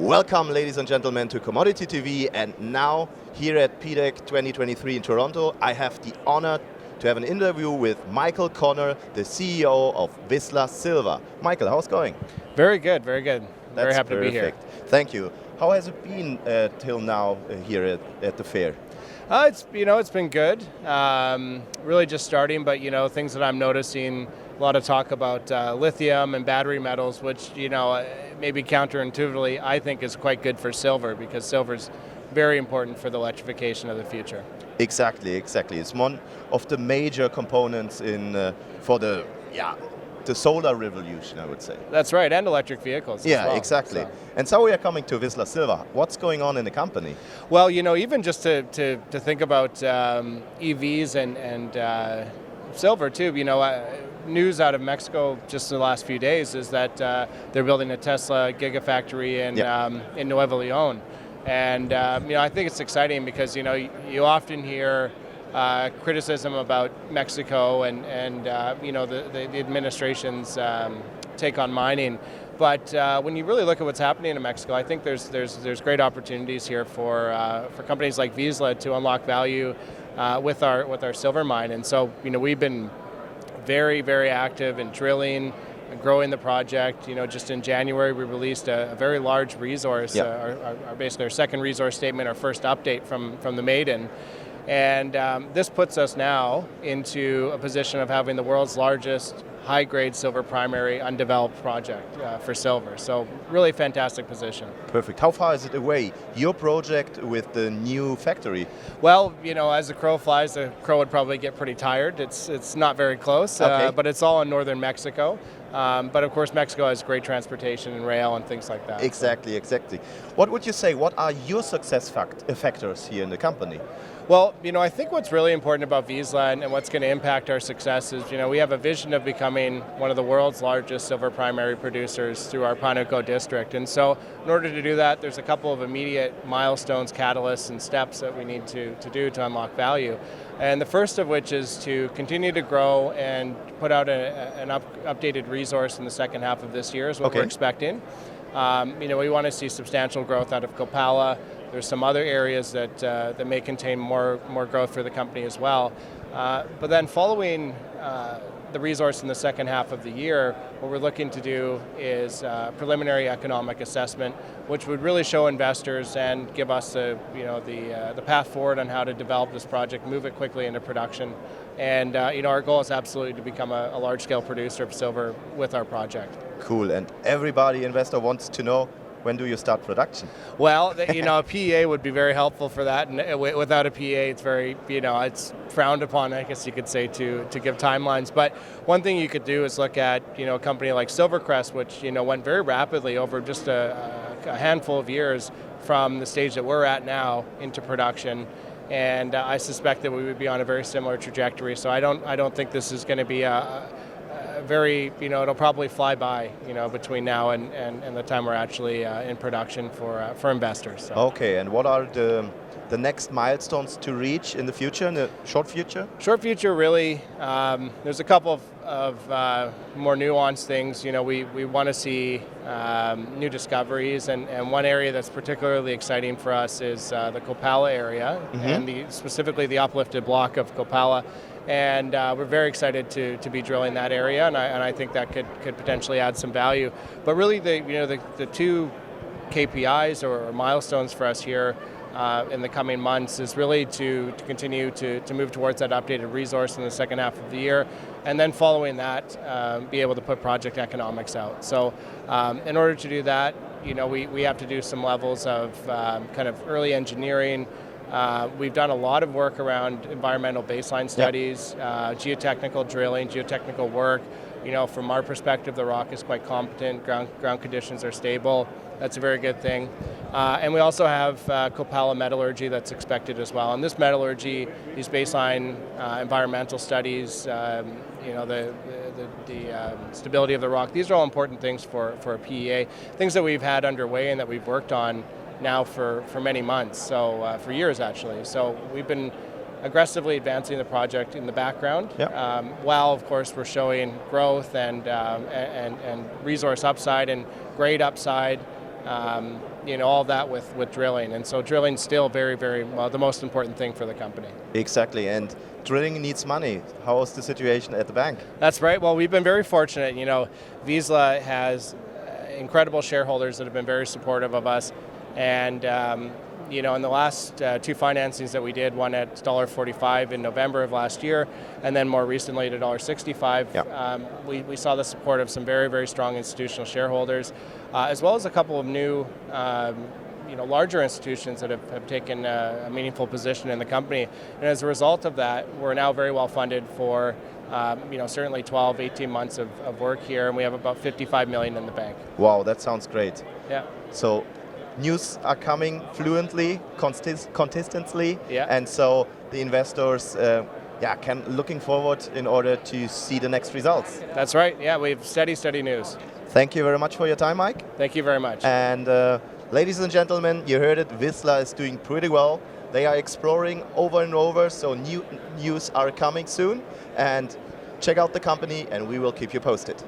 Welcome, ladies and gentlemen, to Commodity TV, and now here at PDAC 2023 in Toronto, I have the honor to have an interview with Michael Konnert, the CEO of Vizsla Silver. Michael, how's it going? Very good, very good. Very happy to be here. Thank you. How has it been till now here at the fair? It's been good. Really just starting, but things that I'm noticing, a lot of talk about lithium and battery metals, which maybe counterintuitively I think is quite good for silver, because silver is very important for the electrification of the future. Exactly. It's one of the major components for the solar revolution, I would say. That's right, and electric vehicles as well. Exactly. And so we are coming to Vizsla Silver. What's going on in the company? Well, even just to think about EVs and silver too, news out of Mexico just in the last few days is that they're building a Tesla gigafactory in Nuevo Leon. And I think it's exciting because you often hear criticism about Mexico and the administration's take on mining, but when you really look at what's happening in Mexico, I think there's great opportunities here for companies like Vizsla to unlock value with our silver mine. And so we've been very, very active in drilling and growing the project. Just in January we released a very large resource, basically our second resource statement, our first update from the maiden. And this puts us now into a position of having the world's largest high-grade silver primary undeveloped project for silver. So really fantastic position. Perfect. How far is it away, your project with the new factory? Well, as the crow flies, the crow would probably get pretty tired. It's not very close, but it's all in northern Mexico. But of course, Mexico has great transportation and rail and things like that. Exactly. What would you say, what are your success factors here in the company? Well, I think what's really important about Vizsla and what's going to impact our success is, we have a vision of becoming one of the world's largest silver primary producers through our Panuco district. And so in order to do that, there's a couple of immediate milestones, catalysts, and steps that we need to do to unlock value. And the first of which is to continue to grow and put out an updated resource in the second half of this year is what we're expecting. We want to see substantial growth out of Copala. There's some other areas that may contain more growth for the company as well. But then following the resource in the second half of the year, what we're looking to do is preliminary economic assessment, which would really show investors and give us the path forward on how to develop this project, move it quickly into production. And our goal is absolutely to become a large-scale producer of silver with our project. Cool. And everybody, investor, wants to know, when do you start production? Well, a PEA would be very helpful for that, and without a PEA, it's very, it's frowned upon, I guess you could say, to give timelines. But one thing you could do is look at, a company like Silvercrest, which, went very rapidly over just a handful of years from the stage that we're at now into production. And I suspect that we would be on a very similar trajectory. So I don't think this is going to be very, it'll probably fly by, between now and the time we're actually in production for investors. So. Okay, and what are the next milestones to reach in the future, in the short future? Short future, really, there's a couple of more nuanced things. We want to see new discoveries, and one area that's particularly exciting for us is the Copala area, and specifically the uplifted block of Copala. And we're very excited to be drilling that area, and I think that could potentially add some value. But really, the two KPIs or milestones for us here in the coming months is really to continue to move towards that updated resource in the second half of the year, and then following that, be able to put project economics out. So in order to do that, we have to do some levels of kind of early engineering. We've done a lot of work around environmental baseline studies, geotechnical drilling, geotechnical work. From our perspective, the rock is quite competent, ground conditions are stable. That's a very good thing. And we also have Copala metallurgy that's expected as well. And this metallurgy, these baseline environmental studies, the stability of the rock, these are all important things for a PEA, things that we've had underway and that we've worked on now for many months, so for years actually. So we've been aggressively advancing the project in the background, while of course we're showing growth and resource upside and grade upside. all of that with drilling. And so drilling's still very, very well the most important thing for the company. Exactly, and drilling needs money. How is the situation at the bank? That's right. Well, we've been very fortunate. Vizsla has incredible shareholders that have been very supportive of us. And in the last two financings that we did, one at $1.45 in November of last year, and then more recently at $1.65, we saw the support of some very, very strong institutional shareholders, as well as a couple of new larger institutions that have taken a meaningful position in the company. And as a result of that, we're now very well funded for certainly 12, 18 months of work here, and we have about $55 million in the bank. Wow, that sounds great. Yeah. So news are coming fluently, consistently, yeah. And so the investors can looking forward in order to see the next results. That's right. Yeah, we have steady news. Thank you very much for your time, Mike. Thank you very much. And ladies and gentlemen, you heard it, Vizsla is doing pretty well. They are exploring over and over, so new news are coming soon. And check out the company and we will keep you posted.